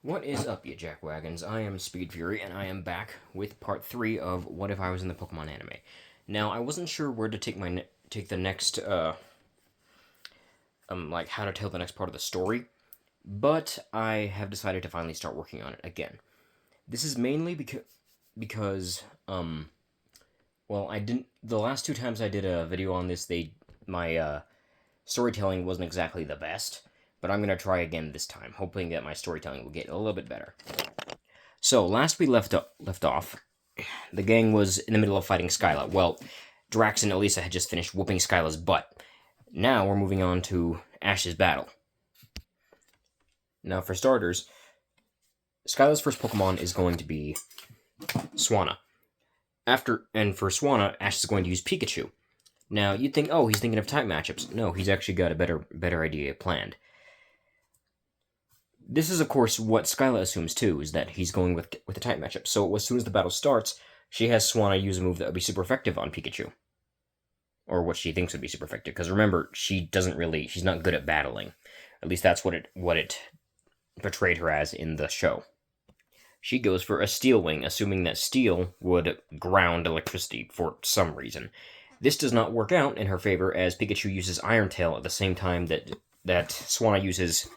What is up, you jackwagons? I am Speed Fury, and I am back with part 3 of What If I Was in the Pokemon anime. Now, I wasn't sure where to take the next, like how to tell the next part of the story, but I have decided to finally start working on it again. This is mainly because, well, I didn't. The last two times I did a video on this, my storytelling wasn't exactly the best. But I'm gonna try again this time, hoping that my storytelling will get a little bit better. So last we left off, the gang was in the middle of fighting Skyla. Well, Drax and Elisa had just finished whooping Skyla's butt. Now we're moving on to Ash's battle. Now, for starters, Skyla's first Pokemon is going to be Swanna. And for Swanna, Ash is going to use Pikachu. Now, you'd think, oh, he's thinking of type matchups. No, he's actually got a better idea planned. This is, of course, what Skyla assumes, too, is that he's going with the type matchup. So as soon as the battle starts, she has Swanna use a move that would be super effective on Pikachu. Or what she thinks would be super effective. Because remember, she's not good at battling. At least that's what it portrayed her as in the show. She goes for a Steel Wing, assuming that Steel would ground electricity for some reason. This does not work out in her favor, as Pikachu uses Iron Tail at the same time that Swanna uses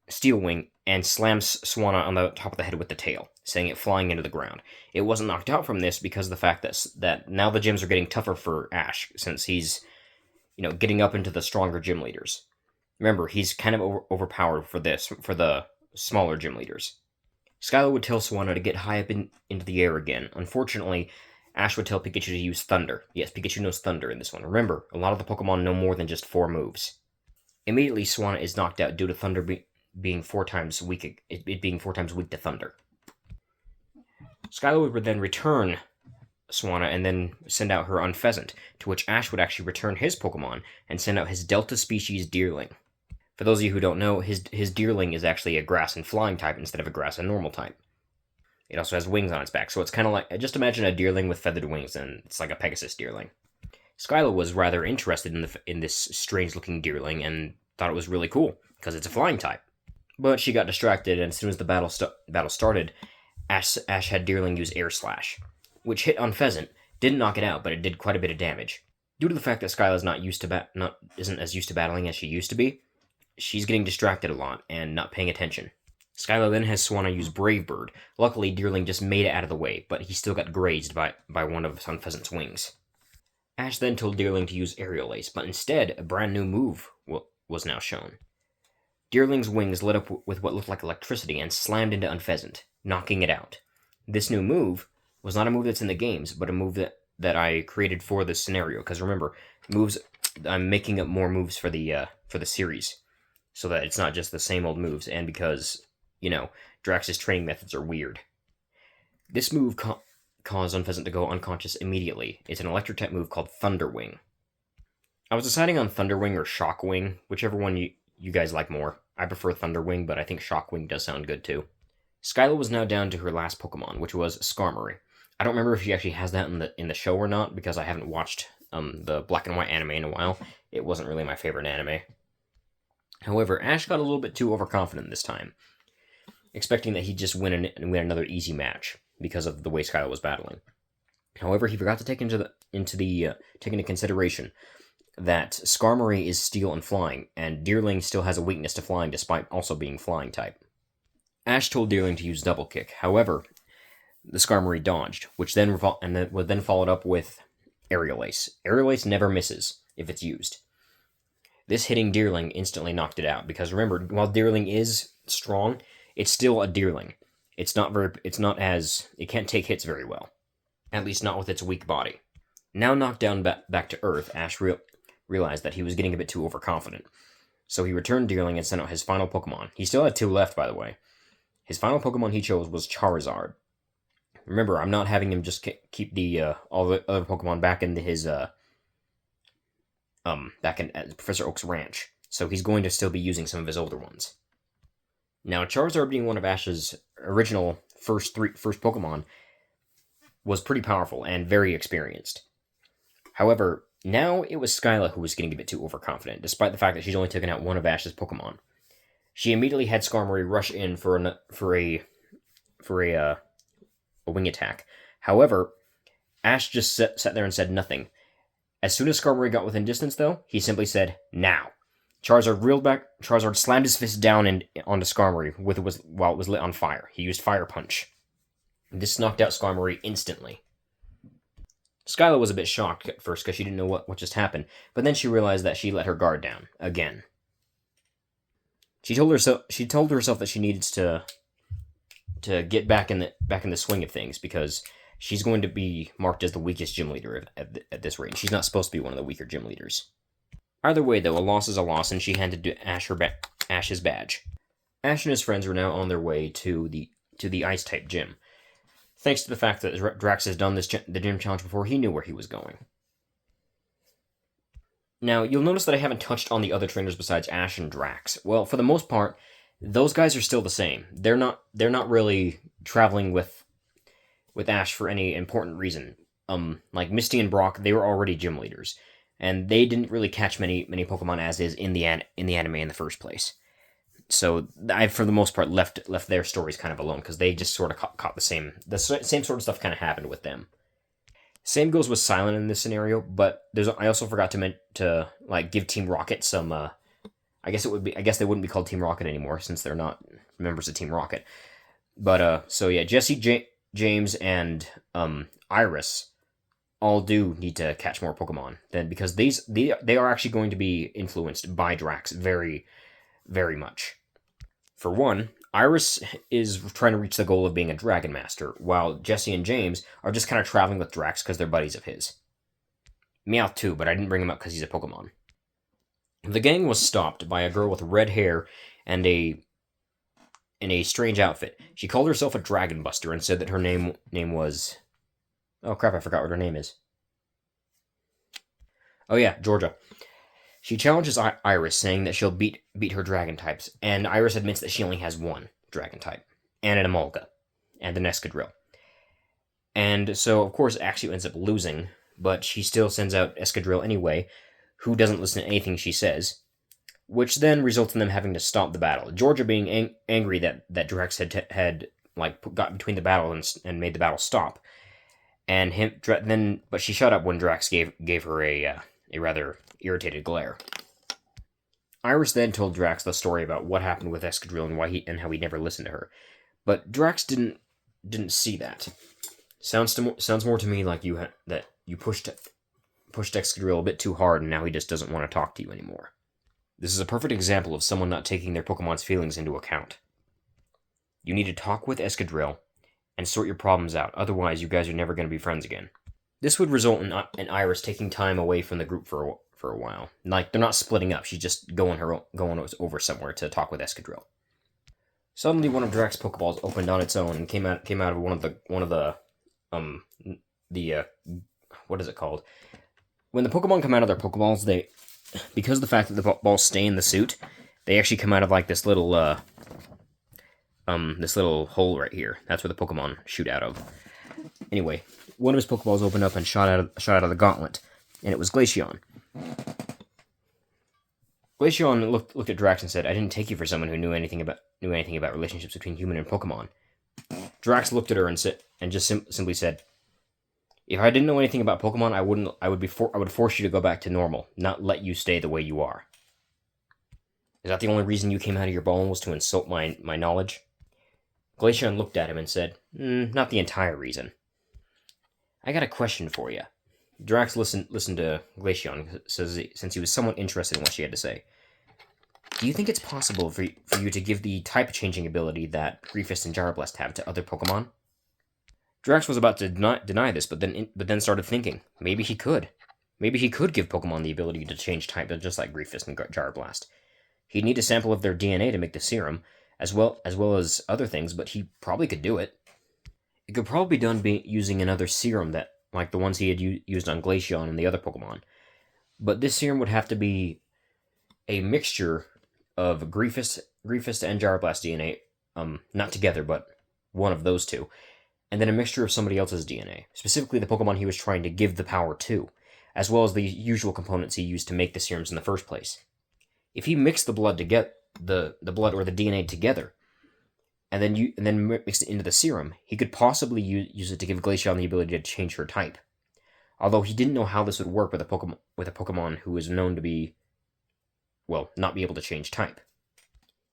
Steel Wing and slams Swanna on the top of the head with the tail, sending it flying into the ground. It wasn't knocked out from this because of the fact that now the gyms are getting tougher for Ash, since he's, getting up into the stronger gym leaders. Remember, he's kind of overpowered for the smaller gym leaders. Skyla would tell Swanna to get high up into the air again. Unfortunately, Ash would tell Pikachu to use Thunder. Yes, Pikachu knows Thunder in this one. Remember, a lot of the Pokemon know more than just 4 moves. Immediately, Swanna is knocked out due to Thunder being 4 times weak, it being 4 times weak to Thunder. Skyla would then return Swanna and then send out her Unpheasant, to which Ash would actually return his Pokemon and send out his Delta species Deerling. For those of you who don't know, his Deerling is actually a grass and flying type instead of a grass and normal type. It also has wings on its back, so it's kind of like, just imagine a Deerling with feathered wings, and it's like a Pegasus Deerling. Skyla was rather interested in this strange-looking Deerling and thought it was really cool, because it's a flying type. But she got distracted, and as soon as the battle started, Ash had Deerling use Air Slash, which hit Unpheasant, didn't knock it out, but it did quite a bit of damage. Due to the fact that Skyla's isn't as used to battling as she used to be, she's getting distracted a lot and not paying attention. Skyla then has Swanna use Brave Bird. Luckily, Deerling just made it out of the way, but he still got grazed by one of Unpheasant's wings. Ash then told Deerling to use Aerial Ace, but instead, a brand new move was now shown. Deerling's wings lit up with what looked like electricity and slammed into Unpheasant, knocking it out. This new move was not a move that's in the games, but a move that I created for this scenario. Because remember, I'm making up more moves for the series, so that it's not just the same old moves, and because, Drax's training methods are weird. This move caused Unpheasant to go unconscious immediately. It's an electric type move called Thunder Wing. I was deciding on Thunder Wing or Shock Wing, whichever one you guys like more. I prefer Thunder Wing, but I think Shock Wing does sound good too. Skyla was now down to her last Pokemon, which was Skarmory. I don't remember if she actually has that in the show or not, because I haven't watched the black and white anime in a while. It wasn't really my favorite anime. However, Ash got a little bit too overconfident this time, expecting that he'd just win another easy match because of the way Skyla was battling. However, he forgot to take into consideration that Skarmory is steel and flying, and Deerling still has a weakness to flying despite also being flying type. Ash told Deerling to use Double Kick. However, the Skarmory dodged, which then followed up with Aerial Ace. Aerial Ace never misses if it's used. This hitting Deerling instantly knocked it out, because remember, while Deerling is strong, it's still a Deerling. It can't take hits very well. At least not with its weak body. Now knocked down back to Earth, Ash realized that he was getting a bit too overconfident. So he returned Deerling and sent out his final Pokemon. He still had 2 left, by the way. His final Pokemon he chose was Charizard. Remember, I'm not having him just keep all the other Pokemon back in his back in at Professor Oak's ranch. So he's going to still be using some of his older ones. Now, Charizard being one of Ash's original first Pokemon was pretty powerful and very experienced. However, now it was Skyla who was getting a bit too overconfident, despite the fact that she's only taken out one of Ash's Pokemon. She immediately had Skarmory rush in for a wing attack. However, Ash just sat there and said nothing. As soon as Skarmory got within distance, though, he simply said, "Now." Charizard reeled back. Charizard slammed his fist down onto Skarmory while it was lit on fire. He used Fire Punch. This knocked out Skarmory instantly. Skyla was a bit shocked at first because she didn't know what just happened, but then she realized that she let her guard down again. She told herself that she needed to get back in the swing of things because she's going to be marked as the weakest gym leader at this rate. She's not supposed to be one of the weaker gym leaders. Either way, though, a loss is a loss, and she handed to Ash his badge. Ash and his friends were now on their way to the Ice-type gym. Thanks to the fact that Drax has done the gym challenge before, he knew where he was going. Now, you'll notice that I haven't touched on the other trainers besides Ash and Drax. Well, for the most part, those guys are still the same. They're not really traveling with Ash for any important reason. Like Misty and Brock, they were already gym leaders, and they didn't really catch many Pokemon as is in the anime in the first place. So I, for the most part, left their stories kind of alone because they just sort of caught the same sort of stuff kind of happened with them. Same goes with Silent in this scenario, but I also forgot to like give Team Rocket some. I guess they wouldn't be called Team Rocket anymore since they're not members of Team Rocket. But so yeah, Jesse, James, and Iris all do need to catch more Pokemon then because they are actually going to be influenced by Drax very, very much. For one, Iris is trying to reach the goal of being a Dragon Master, while Jesse and James are just kind of traveling with Drax because they're buddies of his. Meowth too, but I didn't bring him up because he's a Pokemon. The gang was stopped by a girl with red hair and in a strange outfit. She called herself a Dragon Buster and said that her name was... Oh crap, I forgot what her name is. Oh yeah, Georgia. She challenges Iris, saying that she'll beat her dragon types, and Iris admits that she only has one dragon type, and an Emolga, and an Escadrille. And so, of course, Axew ends up losing, but she still sends out Escadrille anyway, who doesn't listen to anything she says, which then results in them having to stop the battle. Georgia being angry that Drax had got between the battle and made the battle stop, and but she shut up when Drax gave her a rather irritated glare. Iris then told Drax the story about what happened with Escadrille and how he never listened to her, but Drax didn't see that. Sounds more to me like that you pushed Escadrille a bit too hard, and now he just doesn't want to talk to you anymore. This is a perfect example of someone not taking their Pokemon's feelings into account. You need to talk with Escadrille and sort your problems out, otherwise you guys are never going to be friends again. This would result in Iris taking time away from the group for a while. Like, they're not splitting up, she's just going over somewhere to talk with Escadrille. Suddenly, one of Drax's Pokeballs opened on its own and came out of one of the what is it called? When the Pokemon come out of their Pokeballs, because of the fact that the balls stay in the suit, they actually come out of like this little hole right here. That's where the Pokemon shoot out of. Anyway, one of his Pokeballs opened up and shot out of the gauntlet, and it was Glaceon. Glaceon looked at Drax and said, "I didn't take you for someone who knew anything about relationships between human and Pokemon." Drax looked at her and just simply said, "If I didn't know anything about Pokemon, I would force you to go back to normal, not let you stay the way you are." Is that the only reason you came out of your ball was to insult my knowledge? Glaceon looked at him and said, "Not the entire reason." I got a question for you. Drax listened to Glaceon since he was somewhat interested in what she had to say. Do you think it's possible for you to give the type-changing ability that Griefist and Gyroblast have to other Pokemon? Drax was about to deny this, but then started thinking, maybe he could. Maybe he could give Pokemon the ability to change type just like Griefist and Gyroblast. He'd need a sample of their DNA to make the serum, as well as other things, but he probably could do it. It could probably be done using another serum that, like the ones he had used on Glaceon and the other Pokemon. But this serum would have to be a mixture of Griefist and Gyroblast DNA, not together, but one of those two, and then a mixture of somebody else's DNA, specifically the Pokemon he was trying to give the power to, as well as the usual components he used to make the serums in the first place. If he mixed the blood the blood or the DNA together, and then mix it into the serum, he could possibly use it to give Glaceon the ability to change her type. Although he didn't know how this would work with a Pokemon who is known to be, well, not be able to change type.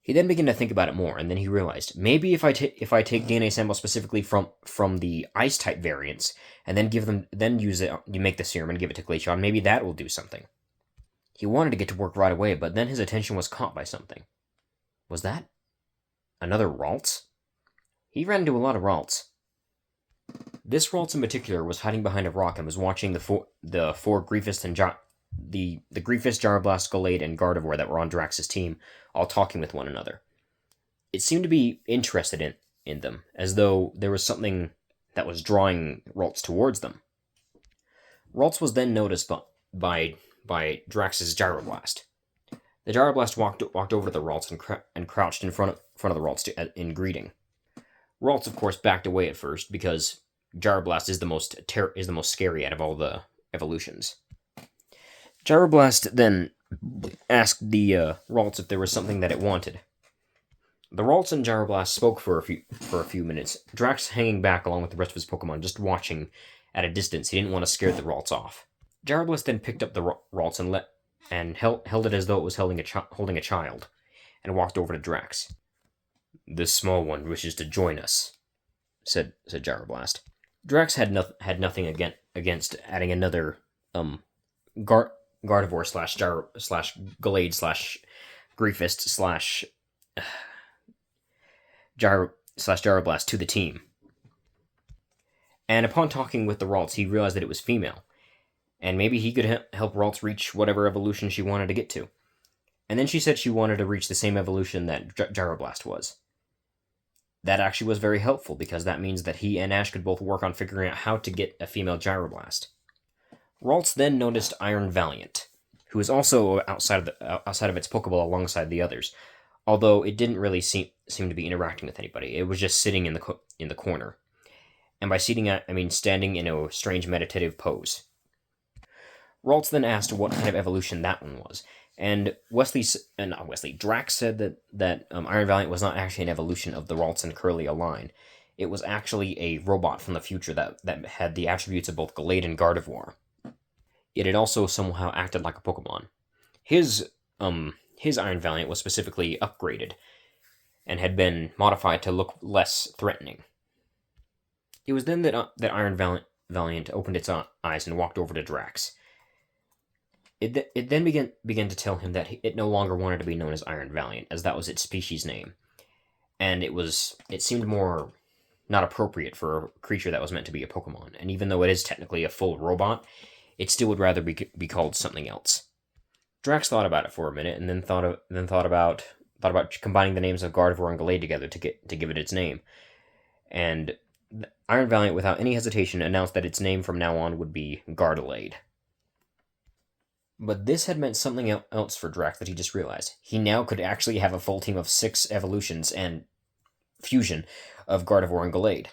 He then began to think about it more, and then he realized, maybe if I take DNA samples specifically from the Ice type variants, and then use it, you make the serum and give it to Glaceon, maybe that will do something. He wanted to get to work right away, but then his attention was caught by something. Was that another Ralts? He ran into a lot of Ralts. This Ralts in particular was hiding behind a rock and was watching the four Griefist and the Griefist, Gyroblast, Gallade, and Gardevoir that were on Drax's team, all talking with one another. It seemed to be interested in them, as though there was something that was drawing Ralts towards them. Ralts was then noticed by Drax's Gyroblast. The Gyroblast walked over to the Ralts and crouched in front of the Ralts in greeting. Ralts, of course, backed away at first because Gyroblast is the most scary out of all the evolutions. Gyroblast then asked the Ralts if there was something that it wanted. The Ralts and Gyroblast spoke for a few minutes, Drax hanging back along with the rest of his Pokemon, just watching at a distance. He didn't want to scare the Ralts off. Gyroblast then picked up the Ralts and held it as though it was holding a child, and walked over to Drax. "This small one wishes to join us," said Gyroblast. Drax had nothing against adding another Gardevoir slash Gallade slash Griefist slash Gyroblast to the team. And upon talking with the Ralts, he realized that it was female, and maybe he could help Ralts reach whatever evolution she wanted to get to. And then she said she wanted to reach the same evolution that Gyroblast was. That actually was very helpful, because that means that he and Ash could both work on figuring out how to get a female Gyroblast. Ralts then noticed Iron Valiant, who was also outside of its Pokeball alongside the others, although it didn't really seem to be interacting with anybody. It was just sitting in the corner. And by sitting I mean standing in a strange meditative pose. Ralts then asked what kind of evolution that one was, and Drax said that Iron Valiant was not actually an evolution of the Ralts and Curlia line. It was actually a robot from the future that had the attributes of both Gallade and Gardevoir. It had also somehow acted like a Pokemon. His Iron Valiant was specifically upgraded, and had been modified to look less threatening. It was then that Iron Valiant opened its eyes and walked over to Drax. It then began to tell him that it no longer wanted to be known as Iron Valiant, as that was its species name, and it seemed more not appropriate for a creature that was meant to be a Pokemon. And even though it is technically a full robot, it still would rather be called something else. Drax thought about it for a minute, and then thought about combining the names of Gardevoir and Gallade together to give it its name. And Iron Valiant, without any hesitation, announced that its name from now on would be Gardelade. But this had meant something else for Drax that he just realized. He now could actually have a full team of 6 evolutions and fusion of Gardevoir and Gallade,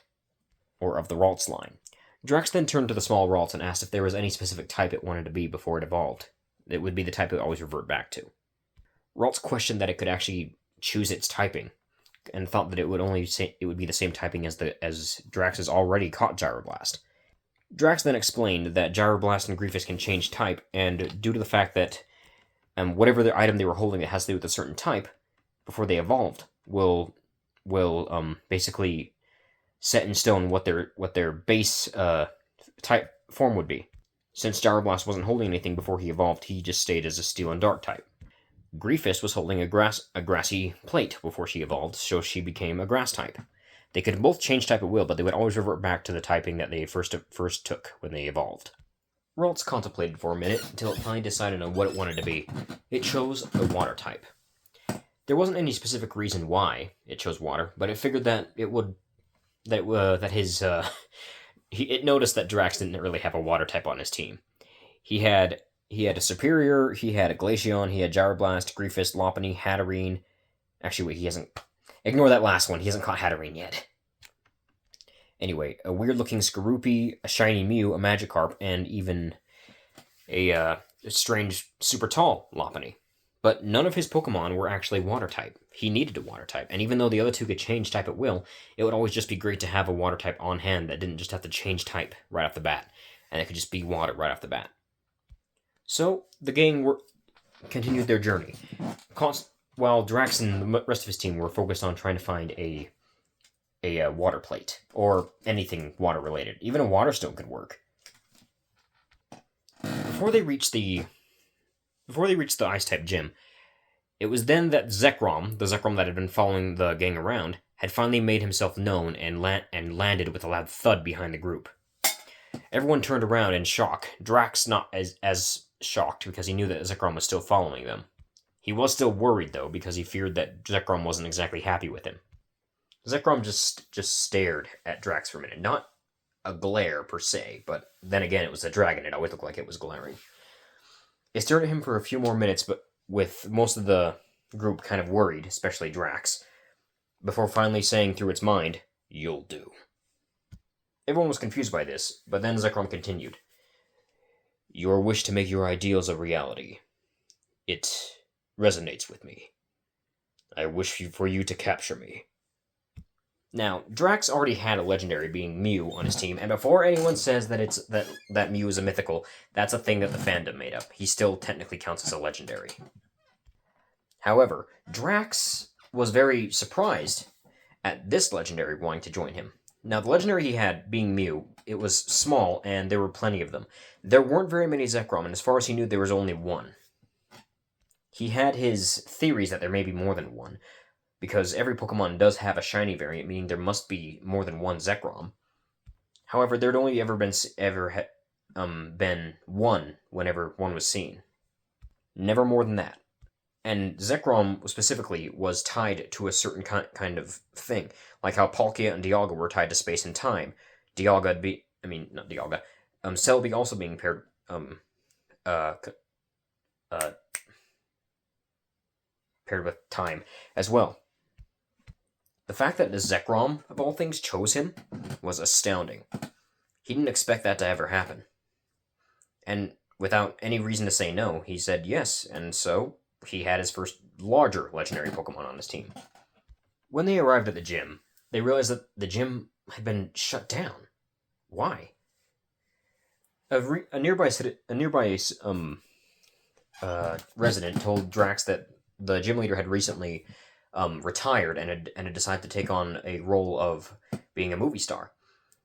or of the Ralts line. Drax then turned to the small Ralts and asked if there was any specific type it wanted to be before it evolved. It would be the type it would always revert back to. Ralts questioned that it could actually choose its typing, and thought that it would be the same typing as Drax's already caught Gyroblast. Drax then explained that Gyroblast and Griefist can change type, and due to the fact that whatever the item they were holding that has to do with a certain type, before they evolved, will basically set in stone what their base type form would be. Since Gyroblast wasn't holding anything before he evolved, he just stayed as a Steel and Dark type. Griefist was holding a grassy plate before she evolved, so she became a grass type. They could both change type at will, but they would always revert back to the typing that they first took when they evolved. Ralts contemplated for a minute until it finally decided on what it wanted to be. It chose a water type. There wasn't any specific reason why it chose water, but it figured that it noticed that Drax didn't really have a water type on his team. He had a Superior, he had a Glaceon, he had Gyroblast, Griefist, Lopunny, Hatterene. Actually, wait, he hasn't... Ignore that last one, he hasn't caught Hatterene yet. Anyway, a weird-looking Skorupi, a shiny Mew, a Magikarp, and even a strange, super tall Lopunny. But none of his Pokemon were actually water type. He needed a water type, and even though the other two could change type at will, it would always just be great to have a water type on hand that didn't just have to change type right off the bat, and it could just be water right off the bat. So the gang continued their journey, while Drax and the rest of his team were focused on trying to find a water plate, or anything water related. Even a water stone could work. Before they reached the ice type gym, it was then that Zekrom, the Zekrom that had been following the gang around, had finally made himself known and landed with a loud thud behind the group. Everyone turned around in shock. Drax not as shocked because he knew that Zekrom was still following them. He was still worried though because he feared that Zekrom wasn't exactly happy with him. Zekrom just stared at Drax for a minute. Not a glare per se, but then again it was a dragon. It always looked like it was glaring. It stared at him for a few more minutes, but with most of the group kind of worried, especially Drax, before finally saying through its mind, "You'll do." Everyone was confused by this, but then Zekrom continued. "Your wish to make your ideals a reality. It resonates with me. I wish for you to capture me." Now, Drax already had a legendary, being Mew, on his team, and before anyone says that Mew is a mythical, that's a thing that the fandom made up. He still technically counts as a legendary. However, Drax was very surprised at this legendary wanting to join him. Now, the legendary he had, being Mew, it was small, and there were plenty of them. There weren't very many Zekrom, and as far as he knew, there was only one. He had his theories that there may be more than one, because every Pokemon does have a shiny variant, meaning there must be more than one Zekrom. However, there'd only ever been one whenever one was seen. Never more than that. And Zekrom specifically was tied to a certain kind of thing, like how Palkia and Dialga were tied to space and time. Celebi also being paired paired with time as well. The fact that the Zekrom, of all things, chose him was astounding. He didn't expect that to ever happen. And without any reason to say no, he said yes, and so he had his first larger legendary Pokemon on his team. When they arrived at the gym, they realized that the gym had been shut down. Why? A nearby resident told Drax that the gym leader had recently retired and had decided to take on a role of being a movie star.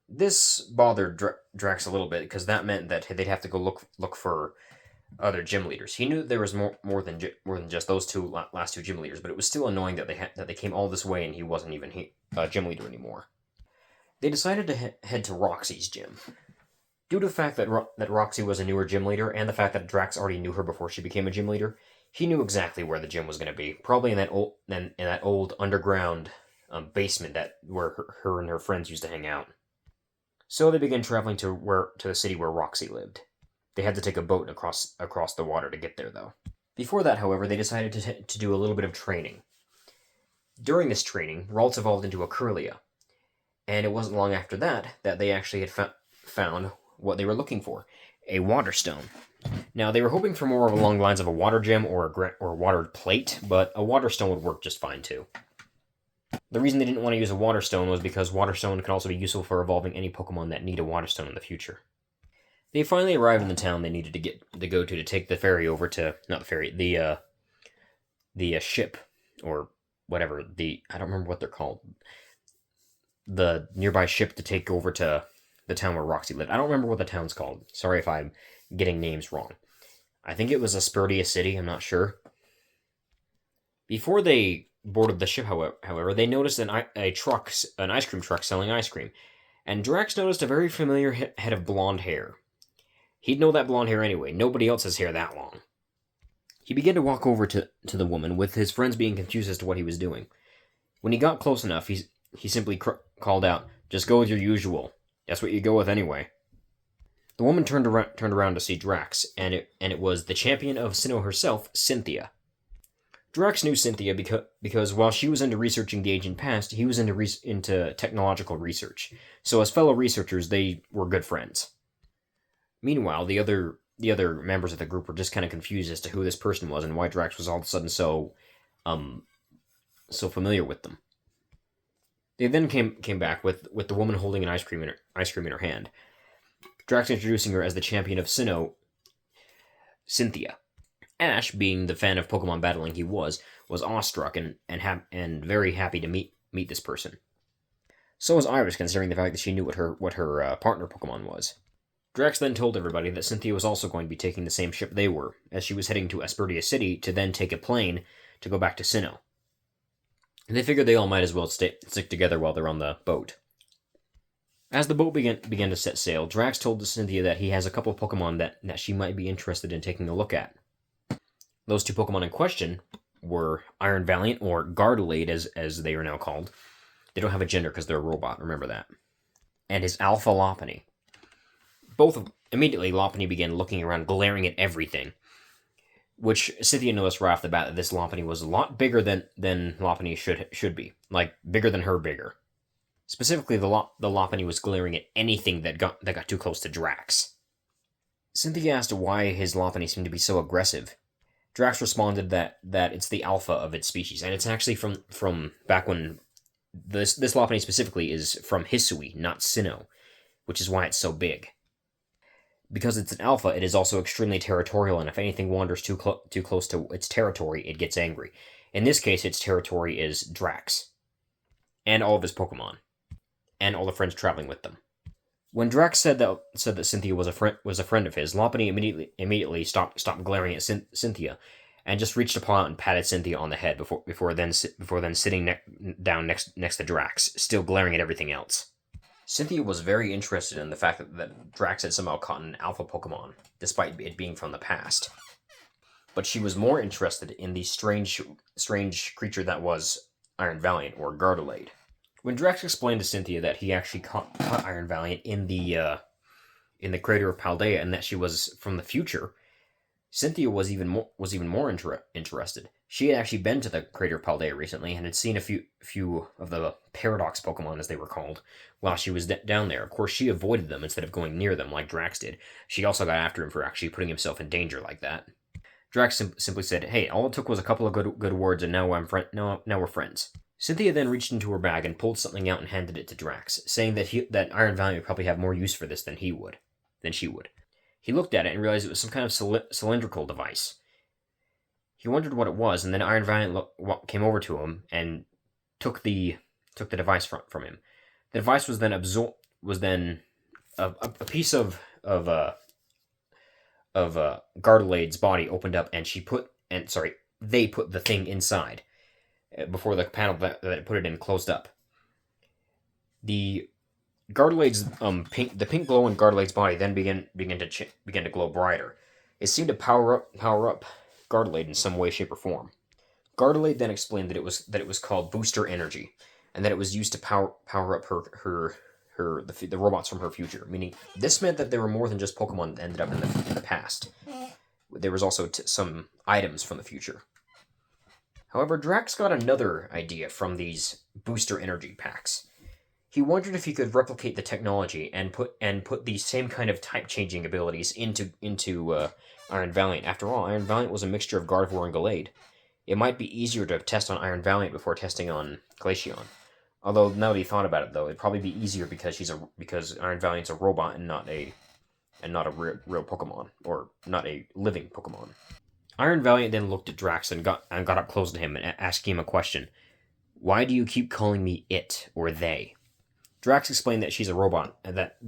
This bothered Drax a little bit because that meant that they'd have to go look for other gym leaders. He knew there was more than just those last two gym leaders, but it was still annoying that they came all this way and he wasn't even a gym leader anymore. They decided to head to Roxy's gym. Due to the fact that Roxy was a newer gym leader and the fact that Drax already knew her before she became a gym leader, he knew exactly where the gym was going to be. Probably in that old underground basement where her and her friends used to hang out. So they began traveling to the city where Roxy lived. They had to take a boat across the water to get there, though. Before that, however, they decided to do a little bit of training. During this training, Ralts evolved into a Kirlia, and it wasn't long after that they actually had found what they were looking for, a water stone. Now, they were hoping for more along the lines of a water gem or a water plate, but a water stone would work just fine, too. The reason they didn't want to use a water stone was because water stone can also be useful for evolving any Pokemon that need a water stone in the future. They finally arrived in the town they needed to go to take the ferry over to... Not the ferry, the ship, or whatever, I don't remember what they're called. The nearby ship to take over to the town where Roxy lived. I don't remember what the town's called. Sorry if I'm getting names wrong. I think it was Aspertia City, I'm not sure. Before they boarded the ship, however, they noticed an ice cream truck selling ice cream, and Drax noticed a very familiar head of blonde hair. He'd know that blonde hair anyway. Nobody else has hair that long. He began to walk over to the woman, with his friends being confused as to what he was doing. When he got close enough, he simply called out, "Just go with your usual. That's what you go with anyway." The woman turned around to see Drax, and it was the champion of Sinnoh herself, Cynthia. Drax knew Cynthia because while she was into researching the ancient past, he was into technological research. So as fellow researchers, they were good friends. Meanwhile, the other the other members of the group were just kind of confused as to who this person was and why Drax was all of a sudden um so familiar with them. They then came back with the woman holding an ice cream in her hand. Drax introducing her as the champion of Sinnoh, Cynthia. Ash, being the fan of Pokemon battling he was awestruck and very happy to meet this person. So was Iris, considering the fact that she knew what her partner Pokemon was. Drax then told everybody that Cynthia was also going to be taking the same ship they were, as she was heading to Aspertia City to then take a plane to go back to Sinnoh. They figured they all might as well stick together while they're on the boat. As the boat began to set sail, Drax told Cynthia that he has a couple of Pokemon that she might be interested in taking a look at. Those two Pokemon in question were Iron Valiant, or Gardalade as they are now called. They don't have a gender because they're a robot, remember that. And his Alpha Lopunny. Immediately, Lopunny began looking around, glaring at everything. Which Cynthia noticed right off the bat that this Lopunny was a lot bigger than Lopunny should be. Like, bigger than her bigger. Specifically, the Lopunny was glaring at anything that got too close to Drax. Cynthia asked why his Lopunny seemed to be so aggressive. Drax responded that it's the alpha of its species, and it's actually from back when this Lopunny specifically is from Hisui, not Sinnoh, which is why it's so big. Because it's an alpha, it is also extremely territorial, and if anything wanders too close to its territory, it gets angry. In this case, its territory is Drax, and all of his Pokemon, and all the friends traveling with them. When Drax said that Cynthia was a friend of his, Lopunny immediately stopped glaring at Cynthia, and just reached upon and patted Cynthia on the head before then sitting down next to Drax, still glaring at everything else. Cynthia was very interested in the fact that Drax had somehow caught an alpha Pokemon, despite it being from the past. But she was more interested in the strange creature that was Iron Valiant, or Gardalade. When Drax explained to Cynthia that he actually caught Iron Valiant in the crater of Paldea and that she was from the future, Cynthia was even more interested. She had actually been to the crater of Paldea recently and had seen a few of the Paradox Pokemon, as they were called, while she was down there. Of course, she avoided them instead of going near them like Drax did. She also got after him for actually putting himself in danger like that. Drax simply said, "Hey, all it took was a couple of good words, and now we're friends." Cynthia then reached into her bag and pulled something out and handed it to Drax, saying that Iron Valiant would probably have more use for this than she would. He looked at it and realized it was some kind of cylindrical device. He wondered what it was, and then Iron Valiant came over to him and took the device from him. The device was then a piece of Gardalade's body opened up, and they put the thing inside before the panel that it put it in closed up. The Gardalade's the pink glow in Gardalade's body then began to glow brighter. It seemed to power up Gardalade in some way, shape, or form. Gardalade then explained that it was called booster energy, and that it was used to power up the robots from her future. Meaning, this meant that there were more than just Pokemon that ended up in the past. There was also some items from the future. However, Drax got another idea from these booster energy packs. He wondered if he could replicate the technology and put the same kind of type changing abilities into Iron Valiant. After all, Iron Valiant was a mixture of Gardevoir and Gallade. It might be easier to test on Iron Valiant before testing on Glaceon. Although now that he thought about it, though, it'd probably be easier because Iron Valiant's a robot and not a real Pokemon, or not a living Pokemon. Iron Valiant then looked at Drax and got up close to him and asked him a question. "Why do you keep calling me it or they?" Drax explained that she's a robot, and that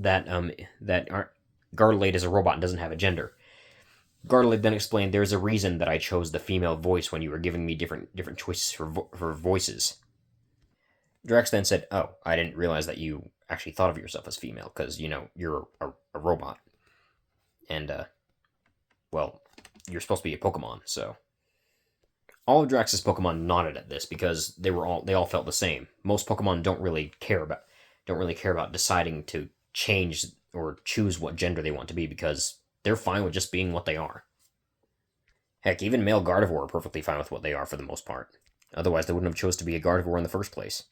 Gardalade is a robot and doesn't have a gender. Gardalade then explained, "There's a reason that I chose the female voice when you were giving me different choices for voices." Drax then said, "Oh, I didn't realize that you actually thought of yourself as female, because, you're a robot. And, well, you're supposed to be a Pokemon, so..." All of Drax's Pokemon nodded at this, because they all felt the same. Most Pokemon don't really care about deciding to change or choose what gender they want to be, because they're fine with just being what they are. Heck, even male Gardevoir are perfectly fine with what they are for the most part. Otherwise, they wouldn't have chose to be a Gardevoir in the first place.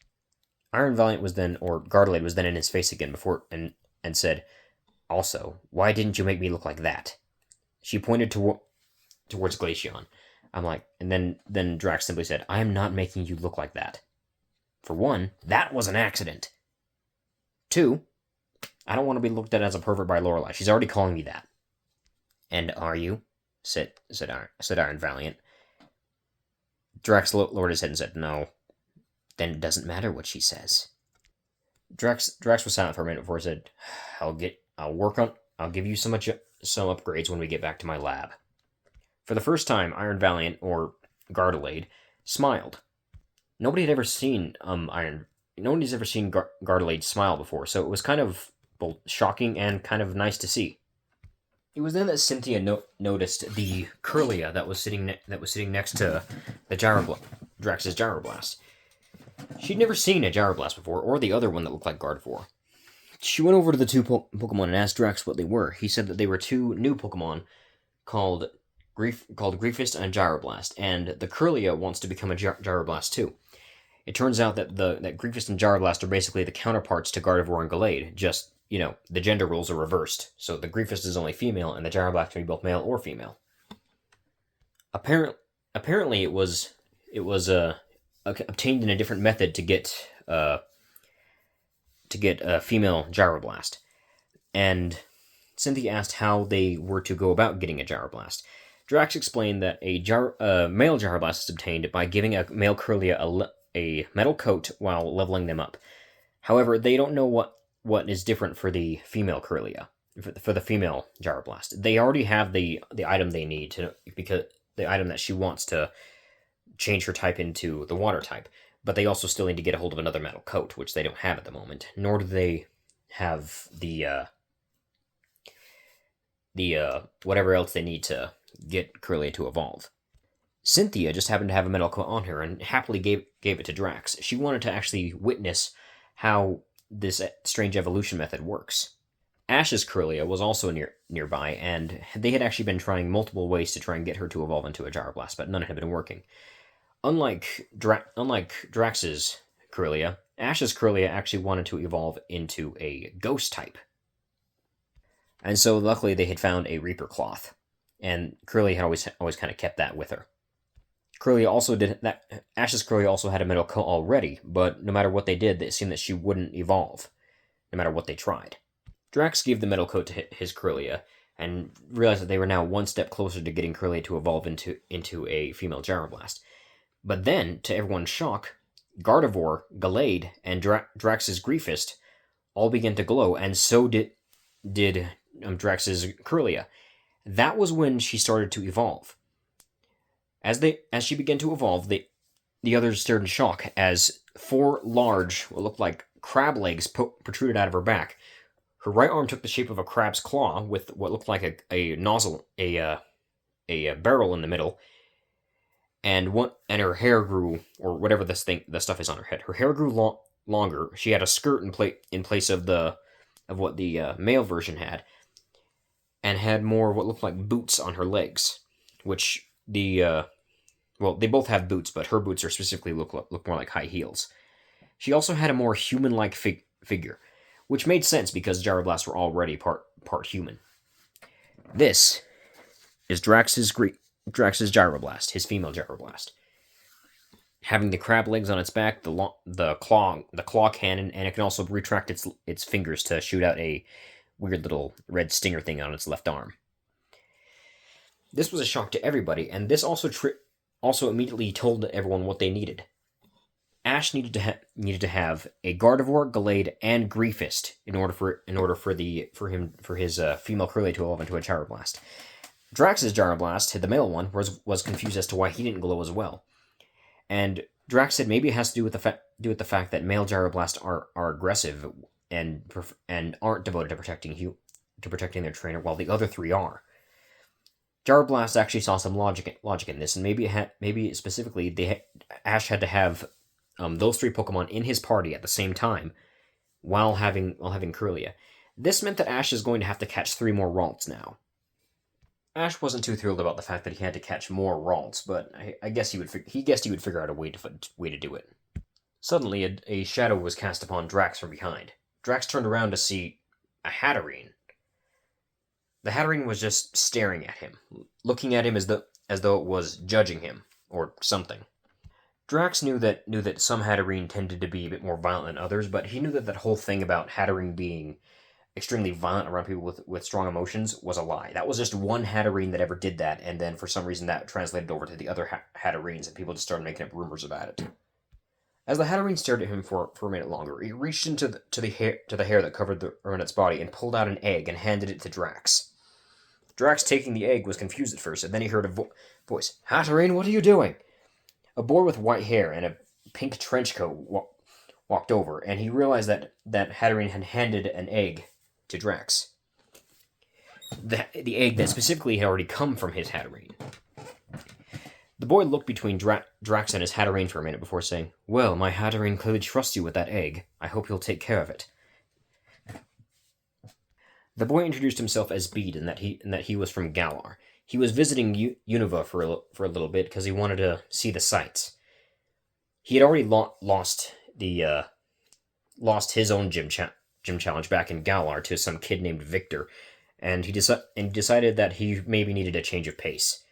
Gardalade was then in his face again and said, "Also, why didn't you make me look like that?" She pointed towards Glaceon. I'm like, and then Drax simply said, "I am not making you look like that. For one, that was an accident. Two, I don't want to be looked at as a pervert by Lorelai. She's already calling me that." "And are you?" said Iron Valiant. Drax lowered his head and said, "No." "Then it doesn't matter what she says." Drax was silent for a minute before he said, I'll give you some upgrades when we get back to my lab." For the first time, Iron Valiant, or Gardelade, smiled. Nobody's ever seen Gardelade smile before, so it was kind of both shocking and kind of nice to see. It was then that Cynthia noticed the Curlia that was sitting next to the Drax's Gyroblast. She'd never seen a Gyroblast before, or the other one that looked like Gardevoir. She went over to the two Pokemon and asked Drax what they were. He said that they were two new Pokemon called Griefist and Gyroblast, and the Curlia wants to become a Gyroblast too. It turns out that that Griefist and Gyroblast are basically the counterparts to Gardevoir and Gallade, just, the gender roles are reversed. So the Griefist is only female, and the Gyroblast can be both male or female. Apparently it was obtained in a different method to get a female Gyroblast. And Cynthia asked how they were to go about getting a Gyroblast. Drax explained that a male Gyroblast is obtained by giving a male Curlia a metal coat while leveling them up. However, they don't know what is different for the female Curlia, for the female Gyroblast. They already have the item they need because the item that she wants to change her type into the water type, but they also still need to get a hold of another metal coat, which they don't have at the moment, nor do they have the whatever else they need to get Curlia to evolve. Cynthia just happened to have a metal coat on her and happily gave it to Drax. She wanted to actually witness how this strange evolution method works. Ash's Curlia was also nearby, and they had actually been trying multiple ways to try and get her to evolve into a Gyroblast, but none had been working. Unlike Drax's Curlia, Ash's Curlia actually wanted to evolve into a ghost type. And so luckily they had found a Reaper Cloth, and Curlia had always kind of kept that with her. Ash's Curlia also had a metal coat already, but no matter what they did, it seemed that she wouldn't evolve, no matter what they tried. Drax gave the metal coat to his Curlia, and realized that they were now one step closer to getting Curlia to evolve into a female Gyroblast. But then, to everyone's shock, Gardevoir, Gallade, and Drax's Griefist all began to glow, and so did Drax's Curlia. That was when she started to evolve. As she began to evolve, the others stared in shock as 4 large, what looked like crab legs protruded out of her back. Her right arm took the shape of a crab's claw with what looked like a nozzle, a barrel in the middle, and her hair grew, or whatever the stuff is on her head. Her hair grew longer. She had a skirt in place of what the male version had, and had more what looked like boots on her legs, which they both have boots, but her boots are specifically look more like high heels. She also had a more human-like figure, which made sense because Gyroblasts were already part human. This is Drax's Gyroblast, his female Gyroblast. Having the crab legs on its back, the claw cannon, and it can also retract its fingers to shoot out a weird little red stinger thing on its left arm. This was a shock to everybody, and this also immediately told everyone what they needed. Ash needed to have a Gardevoir, Gallade, and Griefist in order for his female Curly to evolve into a Gyroblast. Drax's Gyroblast, the male one, was confused as to why he didn't glow as well, and Drax said maybe it has to do with the fact that male Gyroblasts are aggressive and aren't devoted to protecting their trainer, while the other 3 are. Gyroblast actually saw some logic in this, and maybe specifically Ash had to have those 3 Pokemon in his party at the same time while having Curlia. This meant that Ash is going to have to catch 3 more Ralts now. Ash wasn't too thrilled about the fact that he had to catch more Ralts, but I guess he guessed he would figure out a way to do it. Suddenly, a shadow was cast upon Drax from behind. Drax turned around to see a Hatterene. The Hatterene was just staring at him, looking at him as though it was judging him, or something. Drax knew that some Hatterene tended to be a bit more violent than others, but he knew that that whole thing about Hatterene being extremely violent around people with strong emotions was a lie. That was just one Hatterene that ever did that, and then for some reason that translated over to the other Hatterenes, and people just started making up rumors about it. As the Hatterene stared at him for a minute longer, he reached into the hair that covered the Ernet's body and pulled out an egg and handed it to Drax. Drax, taking the egg, was confused at first, and then he heard a voice. "Hatterene, what are you doing?" A boy with white hair and a pink trench coat walked over, and he realized that Hatterene had handed an egg to Drax. The egg that specifically had already come from his Hatterene. The boy looked between Drax and his Hatterene for a minute before saying, "Well, my Hatterene clearly trusts you with that egg. I hope you'll take care of it." The boy introduced himself as Bede, and that he was from Galar. He was visiting Unova for a little bit because he wanted to see the sights. He had already lost his own gym challenge back in Galar to some kid named Victor, and he decided that he maybe needed a change of pace.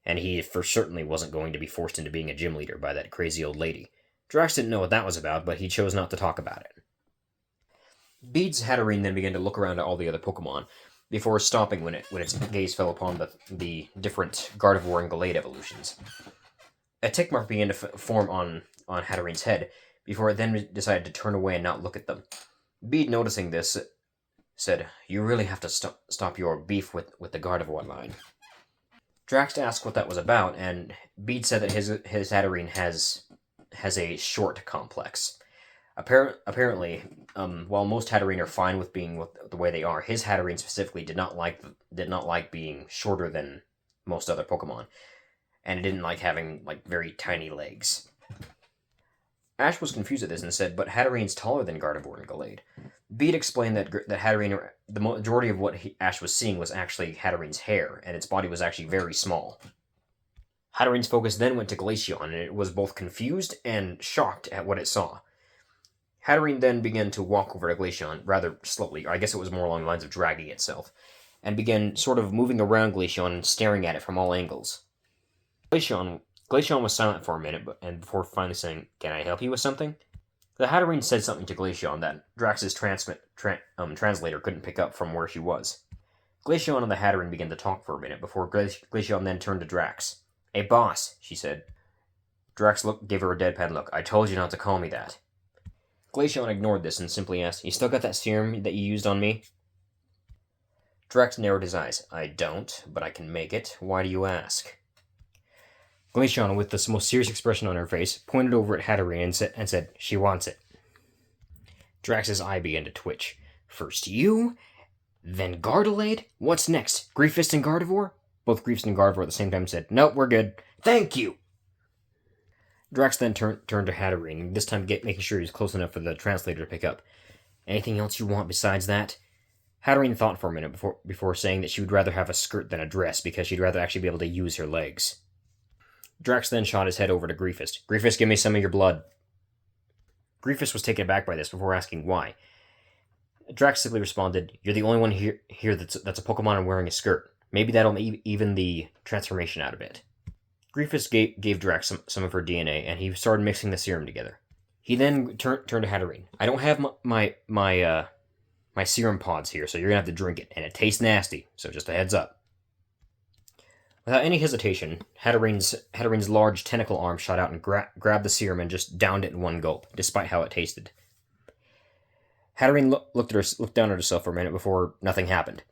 And he for certainly wasn't going to be forced into being a gym leader by that crazy old lady. Drax didn't know what that was about, but he chose not to talk about it. Bede's Hatterene then began to look around at all the other Pokemon, before stopping when its gaze fell upon the different Gardevoir and Gallade evolutions. A tick mark began to form on Hatterene's head, before it then decided to turn away and not look at them. Bede, noticing this, said, "You really have to stop your beef with the Gardevoir line." Drax asked what that was about, and Bede said that his Hatterene has a short complex. Apparently, while most Hatterene are fine with being the way they are, his Hatterene specifically did not like being shorter than most other Pokemon, and it didn't like having very tiny legs. Ash was confused at this and said, "But Hatterene's taller than Gardevoir and Gallade." Bede explained that Hatterene, the majority of what Ash was seeing was actually Hatterene's hair, and its body was actually very small. Hatterene's focus then went to Glaceon, and it was both confused and shocked at what it saw. Hatterene then began to walk over to Glaceon rather slowly, or I guess it was more along the lines of dragging itself, and began sort of moving around Glaceon and staring at it from all angles. Glaceon was silent for a minute, and before finally saying, "Can I help you with something?" The Hatterene said something to Glaceon that Drax's translator couldn't pick up from where she was. Glaceon and the Hatterene began to talk for a minute before Glaceon then turned to Drax. "Hey, boss," she said. Drax gave her a deadpan look. "I told you not to call me that." Glaceon ignored this and simply asked, "You still got that serum that you used on me?" Drax narrowed his eyes. "I don't, but I can make it. Why do you ask?" Glaceon, with the most serious expression on her face, pointed over at Hatterene and said, "She wants it." Drax's eye began to twitch. "First you, then Gardalade? What's next? Griefist and Gardevoir?" Both Griefist and Gardevoir at the same time said, "Nope, we're good. Thank you!" Drax then turned to Hatterene, this time making sure he was close enough for the translator to pick up. "Anything else you want besides that?" Hatterene thought for a minute before saying that she would rather have a skirt than a dress, because she'd rather actually be able to use her legs. Drax then shot his head over to Griefist. "Griefist, give me some of your blood." Griefist was taken aback by this before asking why. Drax simply responded, "You're the only one here that's a Pokemon and wearing a skirt. Maybe that'll even the transformation out of it." Griefist gave Drax some of her DNA, and he started mixing the serum together. He then turned to Hatterene. "I don't have my serum pods here, so you're gonna have to drink it, and it tastes nasty, so just a heads up." Without any hesitation, Hatterene's large tentacle arm shot out and grabbed the serum and just downed it in one gulp, despite how it tasted. Hatterene looked down at herself for a minute before nothing happened.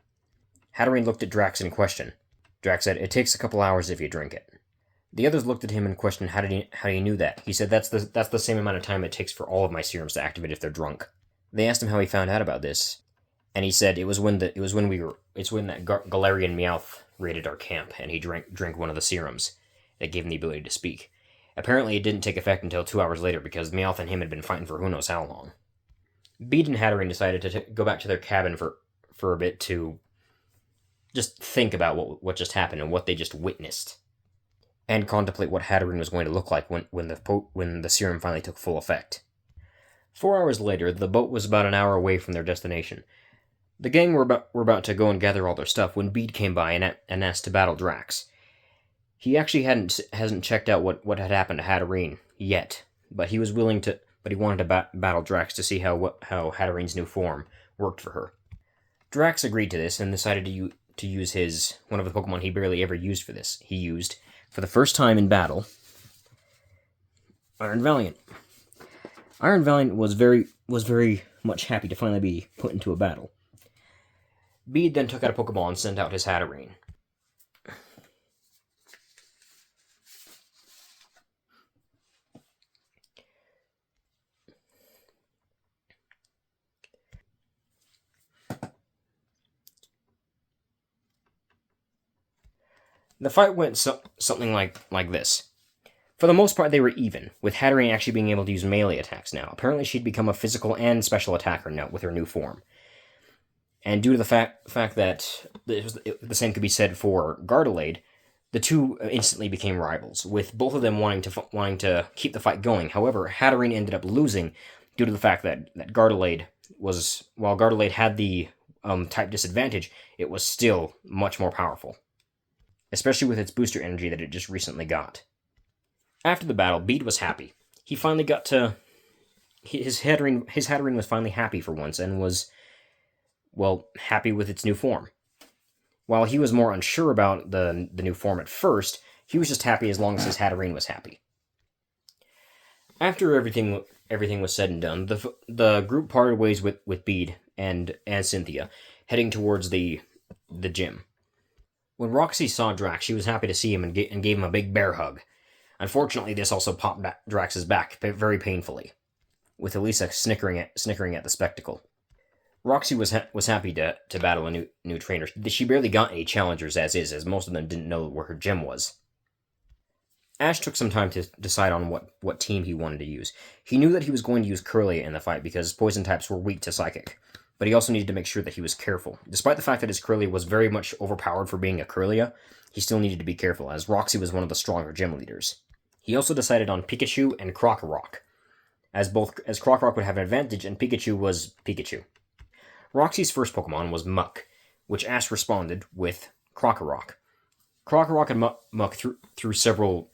Hatterene looked at Drax in question. Drax said, "It takes a couple hours if you drink it." The others looked at him and questioned how he knew that. He said, that's the same amount of time it takes for all of my serums to activate if they're drunk." They asked him how he found out about this, and he said it's when that Galarian Meowth raided our camp, and he drank one of the serums that gave him the ability to speak. Apparently, it didn't take effect until 2 hours later, because Meowth and him had been fighting for who knows how long. Bede and Hatterene decided to go back to their cabin for a bit to just think about what just happened and what they just witnessed, and contemplate what Hatterene was going to look like when the serum finally took full effect. 4 hours later, the boat was about an hour away from their destination. The gang were about to go and gather all their stuff when Bede came by and asked to battle Drax. He actually hasn't checked out what had happened to Hatterene yet, but he was willing to. But he wanted to battle Drax to see how Hatterene's new form worked for her. Drax agreed to this and decided to use his one of the Pokemon he barely ever used for this. He used, for the first time in battle, Iron Valiant. Iron Valiant was very much happy to finally be put into a battle. Bede then took out a Pokeball and sent out his Hatterene. The fight went something like this. For the most part, they were even, with Hatterene actually being able to use melee attacks now. Apparently, she'd become a physical and special attacker now with her new form. And due to the fact that the same could be said for Gardelade, the two instantly became rivals, with both of them wanting to keep the fight going. However, Hatterene ended up losing due to the fact that Gardelade was, while Gardelade had the type disadvantage, it was still much more powerful, especially with its booster energy that it just recently got. After the battle, Bede was happy. He finally got to... His Hatterene was finally happy for once, and was, well, happy with its new form. While he was more unsure about the new form at first, he was just happy as long as his Hatterene was happy. After everything was said and done, the group parted ways with Bede and Cynthia, heading towards the gym. When Roxy saw Drax, she was happy to see him and gave him a big bear hug. Unfortunately, this also popped Drax's back very painfully, with Elisa snickering at the spectacle. Roxy was happy to battle a new trainer. She barely got any challengers as most of them didn't know where her gym was. Ash took some time to decide on what team he wanted to use. He knew that he was going to use Kirlia in the fight because poison types were weak to psychic, but he also needed to make sure that he was careful. Despite the fact that his Kirlia was very much overpowered for being a Kirlia, he still needed to be careful, as Roxy was one of the stronger gym leaders. He also decided on Pikachu and Krokorok, as Krokorok would have an advantage and Pikachu was Pikachu. Roxy's first Pokemon was Muck, which Ash responded with Krokorok. Krokorok and Muck threw several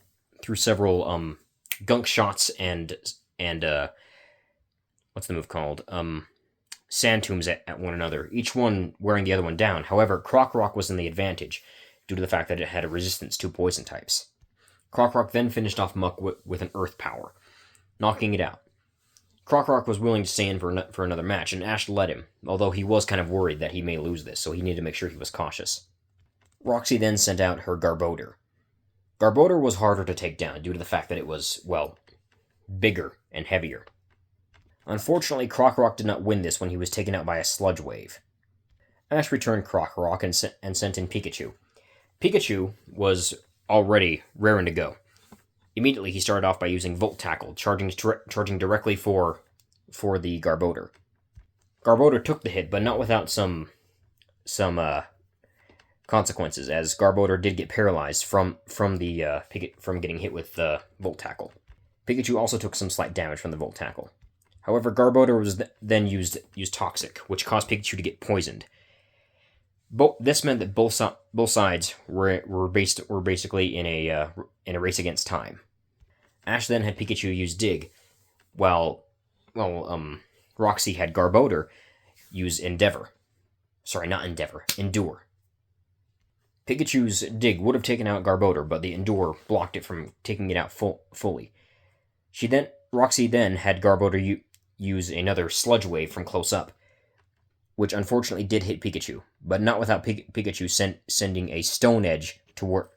gunk shots and what's the move called? Sand tombs at one another, each one wearing the other one down. However, Krokorok was in the advantage due to the fact that it had a resistance to poison types. Krokorok then finished off Muck with an Earth Power, knocking it out. Krokorok was willing to stay in for another match, and Ash let him, although he was kind of worried that he may lose this, so he needed to make sure he was cautious. Roxy then sent out her Garbodor. Garbodor was harder to take down due to the fact that it was, well, bigger and heavier. Unfortunately, Krokorok did not win this when he was taken out by a sludge wave. Ash returned Krokorok and sent in Pikachu. Pikachu was already raring to go. Immediately, he started off by using Volt Tackle, charging directly for the Garbodor. Garbodor took the hit, but not without some consequences, as Garbodor did get paralyzed from getting hit with the Volt Tackle. Pikachu also took some slight damage from the Volt Tackle. However, Garbodor was then used Toxic, which caused Pikachu to get poisoned. This meant that both sides were basically in a race against time. Ash then had Pikachu use Dig, while Roxy had Garbodor use Endeavor. Sorry, not Endeavor, Endure. Pikachu's Dig would have taken out Garbodor, but the Endure blocked it from taking it out fully. Roxy then had Garbodor use another Sludge Wave from close up, which unfortunately did hit Pikachu, but not without Pikachu sending a Stone Edge towards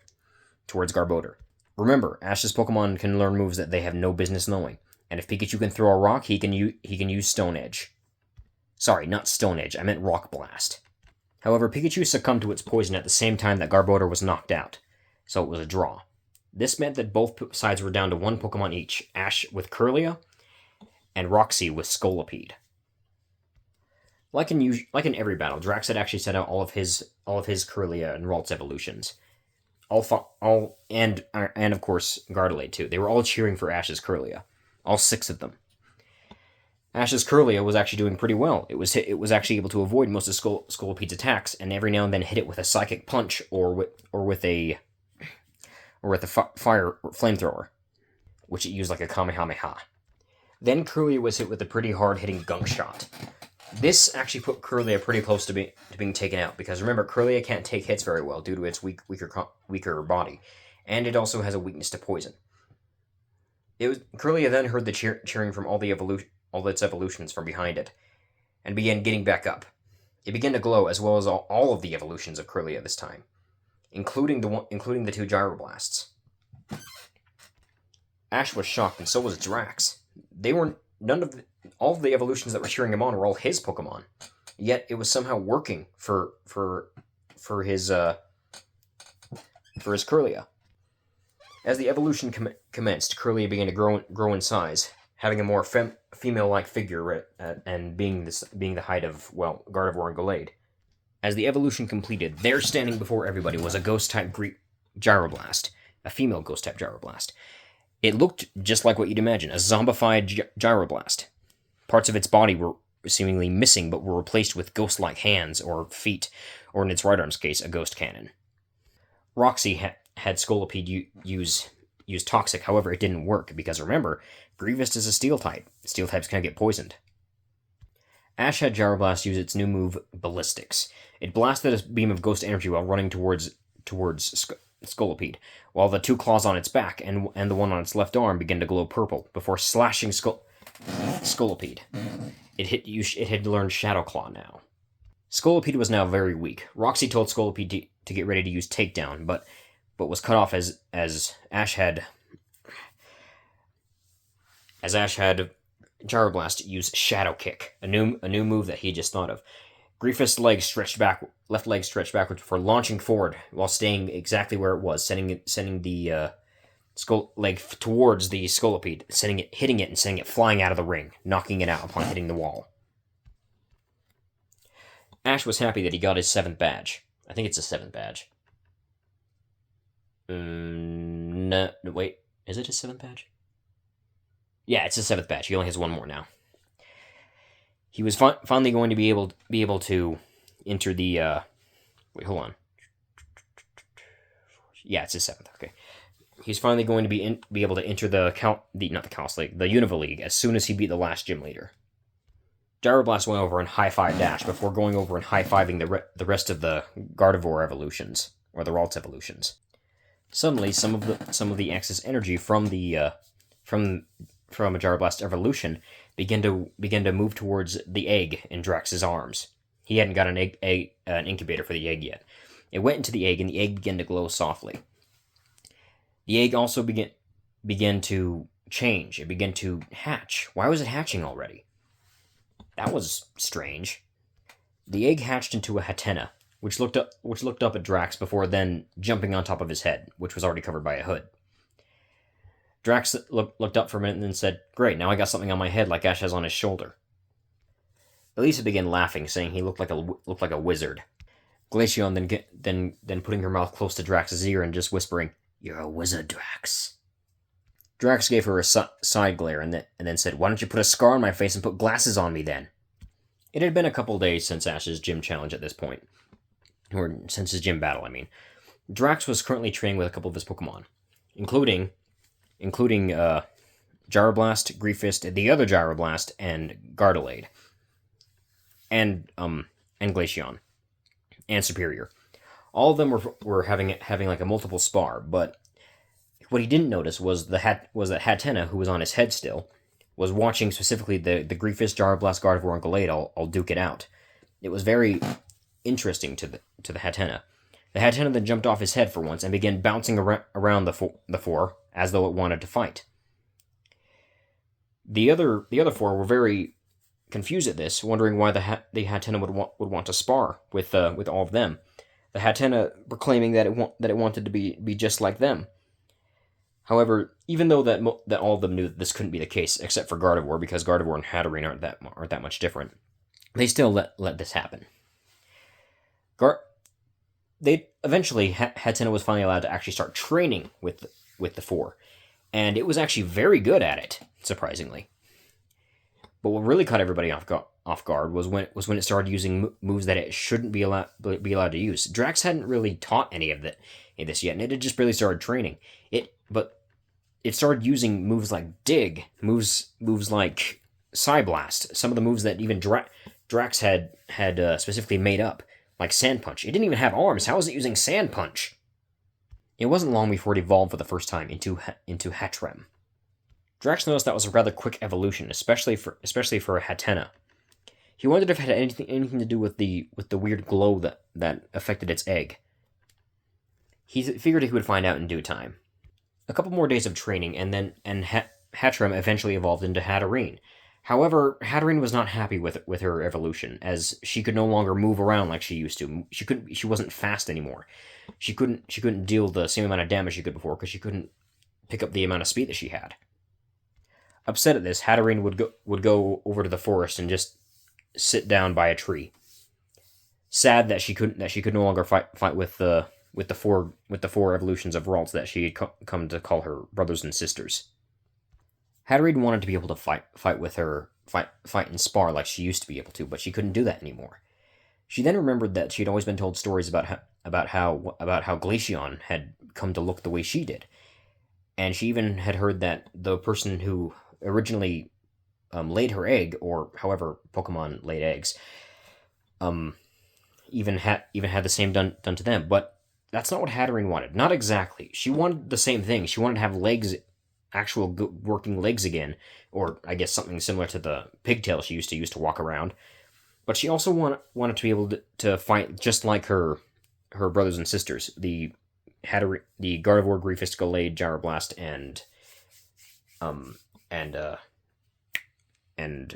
Garbodor. Remember, Ash's Pokemon can learn moves that they have no business knowing, and if Pikachu can throw a rock, he can use Stone Edge. Sorry, not Stone Edge, I meant Rock Blast. However, Pikachu succumbed to its poison at the same time that Garbodor was knocked out, so it was a draw. This meant that both sides were down to one Pokemon each, Ash with Kirlia, and Roxy with Scolipede. Like in every battle, Drax had actually set out all of his Kirlia and Ralts evolutions. And of course Gardelade too. They were all cheering for Ash's Kirlia, all 6 of them. Ash's Curlia was actually doing pretty well. It was actually able to avoid most of Scolopede's attacks, and every now and then hit it with a psychic punch or with a fire flamethrower, which it used like a Kamehameha. Then Curlia was hit with a pretty hard-hitting gunk shot. This actually put Curlia pretty close to being taken out, because remember, Curlia can't take hits very well due to its weaker body, and it also has a weakness to poison. Curlia then heard the cheering from all its evolutions from behind it, and began getting back up. It began to glow, as well as all of the evolutions of Curlia this time, including the two gyroblasts. Ash was shocked, and so was Drax. All of the evolutions that were cheering him on were all his Pokemon, yet it was somehow working for his Curlia. As the evolution commenced, Curlia began to grow in size, having a more female-like figure, and being the height of, well, Gardevoir and Gallade. As the evolution completed, there standing before everybody was a ghost-type Gyroblast, a female ghost-type Gyroblast. It looked just like what you'd imagine, a zombified Gyroblast. Parts of its body were seemingly missing, but were replaced with ghost-like hands or feet, or in its right arm's case, a ghost cannon. Roxy had Scolipede use Toxic, however, it didn't work, because remember, Grievous is a Steel type. Steel types can get poisoned. Ash had Gyroblast use its new move, Ballistics. It blasted a beam of ghost energy while running towards Scolipede, while the two claws on its back and the one on its left arm began to glow purple before slashing Scolipede. It had learned Shadow Claw now. Scolipede was now very weak. Roxy told Scolipede to get ready to use Takedown, but was cut off as Ash had Gyroblast use Shadow Kick, a new move that he just thought of. Grievous' left leg stretched backwards before launching forward while staying exactly where it was, sending the leg towards the Scolipede, hitting it and sending it flying out of the ring, knocking it out upon hitting the wall. Ash was happy that he got his 7th badge. I think it's a 7th badge. No, wait, is it his 7th badge? Yeah, it's his 7th badge. He only has one more now. He was finally going to be able to enter the. Wait, hold on. Yeah, it's his 7th. Okay, he's finally going to be able to enter the Unova League as soon as he beat the last gym leader. Gyroblast went over and high-five Dash before going over and high-fiving the rest of the Gardevoir evolutions, or the Ralts evolutions. Suddenly, some of the excess energy from a Gyroblast evolution began to move towards the egg in Drax's arms. He hadn't got an incubator for the egg yet. It went into the egg, and the egg began to glow softly. The egg also began to change. It began to hatch. Why was it hatching already? That was strange. The egg hatched into a Hatenna, which looked up at Drax before then jumping on top of his head, which was already covered by a hood. Drax looked up for a minute and then said, "Great, now I got something on my head like Ash has on his shoulder." Elisa began laughing, saying he looked like a wizard. Glaceon then putting her mouth close to Drax's ear and just whispering, "You're a wizard, Drax." Drax gave her a side glare and then said, "Why don't you put a scar on my face and put glasses on me then?" It had been a couple days since Ash's gym challenge at this point. Or since his gym battle, I mean. Drax was currently training with a couple of his Pokemon, including Gyroblast, Grievous, the other Gyroblast, and Gardelade. And Glaceon. And Superior. All of them were having like a multiple spar, but what he didn't notice was that Hatenna, who was on his head still, was watching specifically the Grievous, Gyroblast, Gardevoir, and Gallade all duke it out. It was very interesting to the Hatenna. The Hatenna then jumped off his head for once and began bouncing around the four as though it wanted to fight. The other four were very confused at this, wondering why the Hatenna would want to spar with all of them. The Hatenna proclaiming that it wanted to be just like them. However, even though that all of them knew that this couldn't be the case, except for Gardevoir, because Gardevoir and Hatterene aren't that much different, they still let this happen. Eventually, Hatenna was finally allowed to actually start training with the four, and it was actually very good at it, surprisingly. But what really caught everybody off guard was when it started using moves that it shouldn't be allowed to use. Drax hadn't really taught any of this yet, and it had just barely started training. But it started using moves like Dig, moves like Psyblast, some of the moves that even Drax had specifically made up, like Sand Punch. It didn't even have arms. How was it using Sand Punch? It wasn't long before it evolved for the first time into Hatrem. Drax noticed that was a rather quick evolution, especially for Hatena. He wondered if it had anything to do with the weird glow that affected its egg. He figured he would find out in due time. A couple more days of training, and Hatrem eventually evolved into Hatterene. However, Hatterene was not happy with her evolution, as she could no longer move around like she used to. She wasn't fast anymore. She couldn't deal the same amount of damage she could before because she couldn't pick up the amount of speed that she had. Upset at this, Hatterene would go over to the forest and just sit down by a tree. Sad that she could no longer fight with the four evolutions of Ralts that she had come to call her brothers and sisters. Hatterene wanted to be able to fight with her, fight and spar like she used to be able to, but she couldn't do that anymore. She then remembered that she had always been told stories about how Glaceon had come to look the way she did, and she even had heard that the person who originally laid her egg, or however Pokemon laid eggs, even had the same done to them. But that's not what Hatterene wanted. Not exactly. She wanted the same thing. She wanted to have legs, actual working legs again, or I guess something similar to the pigtail she used to use to walk around. But she also wanted to be able to fight just like her brothers and sisters, the Gardevoir, Griefist, Gallade, Gyroblast, and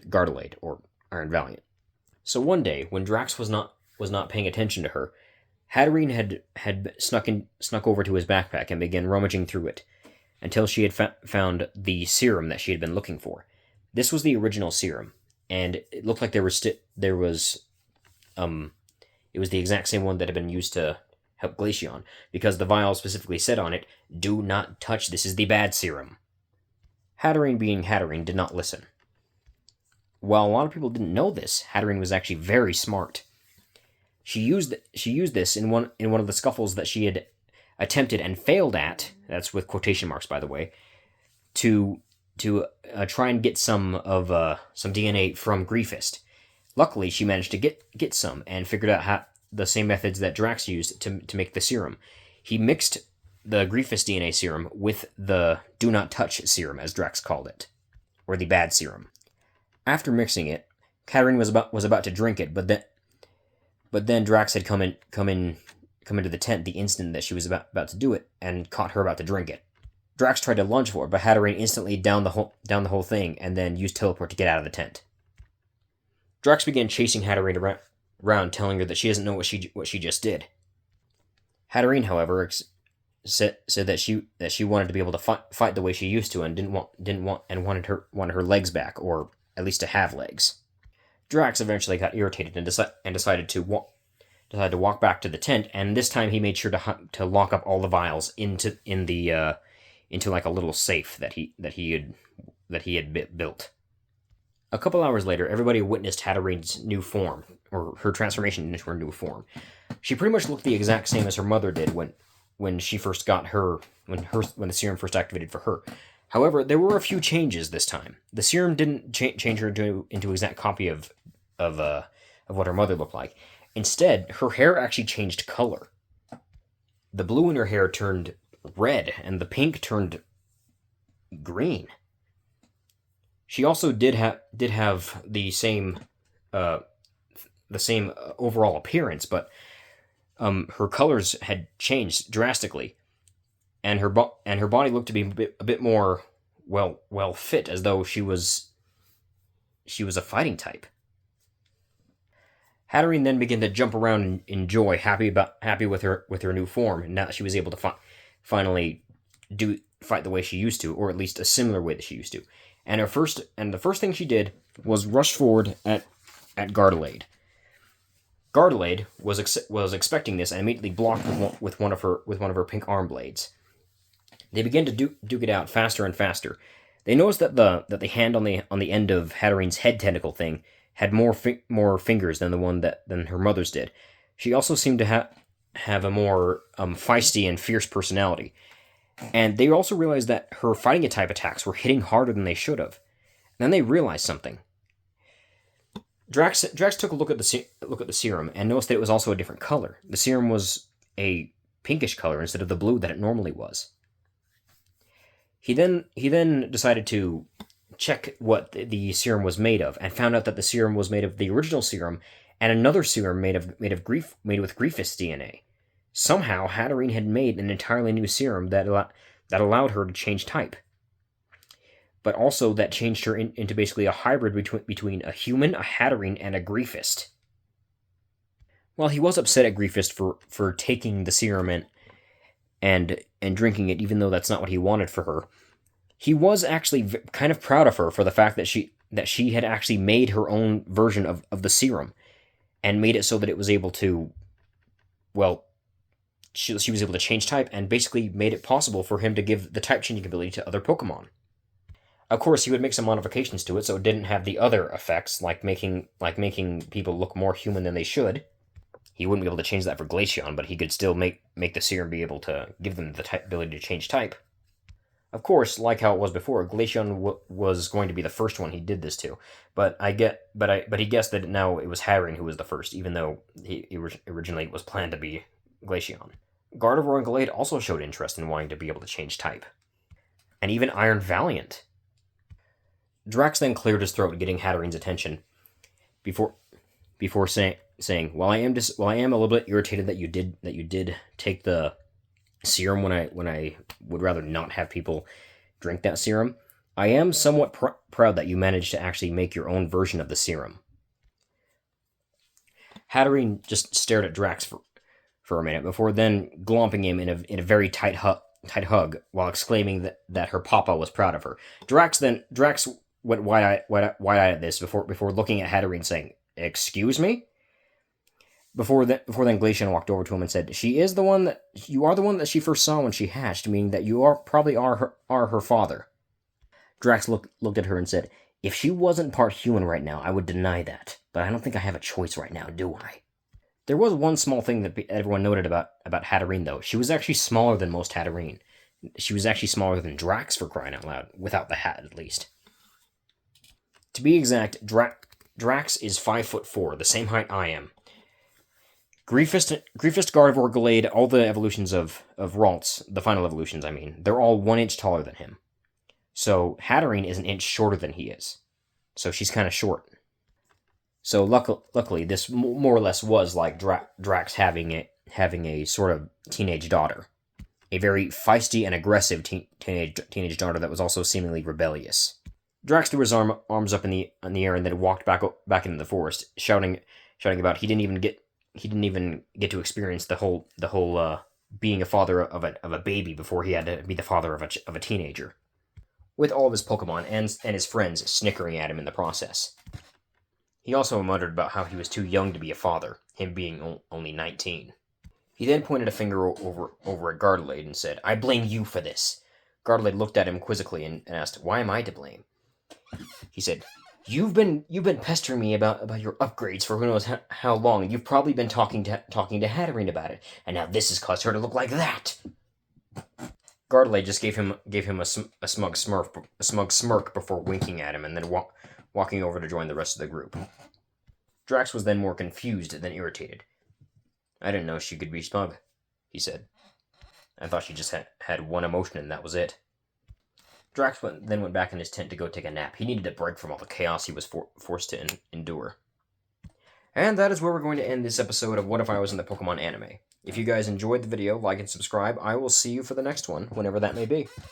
Gardelade, or Iron Valiant. So one day, when Drax was not paying attention to her, Hatterene had snuck over to his backpack and began rummaging through it, until she had found the serum that she had been looking for. This was the original serum, and it looked like it was the exact same one that had been used to help Glaceon, because the vial specifically said on it, "Do not touch, this is the bad serum." Hatterene, being Hatterene, did not listen. While a lot of people didn't know this, Hatterene was actually very smart. She used this in one of the scuffles that she had attempted and failed at. That's with quotation marks, by the way. To try and get some DNA from Griefist. Luckily, she managed to get some and figured out the same methods that Drax used to make the serum. He mixed the Griefist DNA serum with the Do Not Touch serum, as Drax called it, or the bad serum. After mixing it, Hatterene was about to drink it, but then Drax had come into the tent the instant that she was about to do it, and caught her about to drink it. Drax tried to lunge for it, but Hatterene instantly downed the whole thing, and then used teleport to get out of the tent. Drax began chasing Hatterene around, telling her that she doesn't know what she just did. Hatterene, however, said that she wanted to be able to fight the way she used to, and wanted her legs back, or at least to have legs. Drax eventually got irritated and decided to walk back to the tent, and this time he made sure to lock up all the vials into like a little safe that he had built. A couple hours later, everybody witnessed Hatterene's new form, or her transformation into her new form. She pretty much looked the exact same as her mother did when she first got when the serum first activated for her. However, there were a few changes this time. The serum didn't change her into exact copy of what her mother looked like. Instead, her hair actually changed color. The blue in her hair turned red, and the pink turned green. She also did have the same overall appearance, but her colors had changed drastically, and her body looked to be a bit more well fit, as though she was a fighting type. Hatterene then began to jump around in joy, happy with her new form, and now that she was able to finally fight the way she used to, or at least a similar way that she used to. And the first thing she did was rush forward at Gardelade. Gardelade was expecting this and immediately blocked with one of her pink arm blades. They began to duke it out faster and faster. They noticed that the hand on the end of Hatterene head tentacle thing had more fingers than than her mother's did. She also seemed to have a more feisty and fierce personality. And they also realized that her fighting type attacks were hitting harder than they should have. Then they realized something. Drax took a look at the serum and noticed that it was also a different color. The serum was a pinkish color instead of the blue that it normally was. He then decided to check what the serum was made of, and found out that the serum was made of the original serum and another serum made with Grievous DNA. Somehow, Hatterene had made an entirely new serum that allowed her to change type, but also that changed her into basically a hybrid between a human, a Hatterene, and a Grievous. Well, he was upset at Grievous for taking the serum and drinking it, even though that's not what he wanted for her. He was actually kind of proud of her for the fact that she had actually made her own version of the serum, and made it so that it was able to, well, she was able to change type, and basically made it possible for him to give the type changing ability to other Pokemon. Of course, he would make some modifications to it so it didn't have the other effects, like making people look more human than they should. He wouldn't be able to change that for Glaceon, but he could still make the serum be able to give them the ability to change type. Of course, like how it was before, Glaceon was going to be the first one he did this to, but he guessed that now it was Hatterene who was the first, even though originally it was planned to be Glaceon. Gardevoir and Gallade also showed interest in wanting to be able to change type, and even Iron Valiant. Drax then cleared his throat, getting Hatterene's attention, before saying, "While I am a little bit irritated that you did take the serum when I would rather not have people drink that serum, I am somewhat proud that you managed to actually make your own version of the serum." Hatterene just stared at Drax for a minute before then glomping him in a very tight hug while exclaiming that her papa was proud of her. Drax went wide-eyed at this before looking at Hatterene saying, "Excuse me?" Before then, Glaceon walked over to him and said, you are the one that she first saw when she hatched, meaning that you are her father." Drax looked at her and said, "If she wasn't part human right now, I would deny that, but I don't think I have a choice right now, do I?" There was one small thing that everyone noted about Hatterene, though. She was actually smaller than most Hatterene. She was actually smaller than Drax, for crying out loud, without the hat, at least. To be exact, Drax is 5'4", the same height I am. Grievous, Gardevoir, Gallade, all the evolutions of Ralts, the final evolutions, I mean, they're all 1 inch taller than him. So Hatterene is an inch shorter than he is. So she's kind of short. So luckily, this more or less was like Drax having a sort of teenage daughter. A very feisty and aggressive teenage daughter that was also seemingly rebellious. Drax threw his arms up in the air and then walked back into the forest, shouting about he didn't even get to experience the whole being a father of a baby before he had to be the father of a teenager, with all of his Pokemon and his friends snickering at him in the process. He also muttered about how he was too young to be a father, him being only 19. He then pointed a finger over at Gardevoir and said, "I blame you for this." Gardevoir looked at him quizzically and asked, "Why am I to blame?" He said, You've been pestering me about your upgrades for who knows how long, and you've probably been talking to Hatterene about it, and now this has caused her to look like that." Gardevoir just gave him a smug smirk before winking at him, and then walking over to join the rest of the group. Drax was then more confused than irritated. "I didn't know she could be smug," he said. "I thought she just had one emotion and that was it." Drax then went back in his tent to go take a nap. He needed a break from all the chaos he was forced to endure. And that is where we're going to end this episode of What If I Was in the Pokemon Anime. If you guys enjoyed the video, like and subscribe. I will see you for the next one, whenever that may be.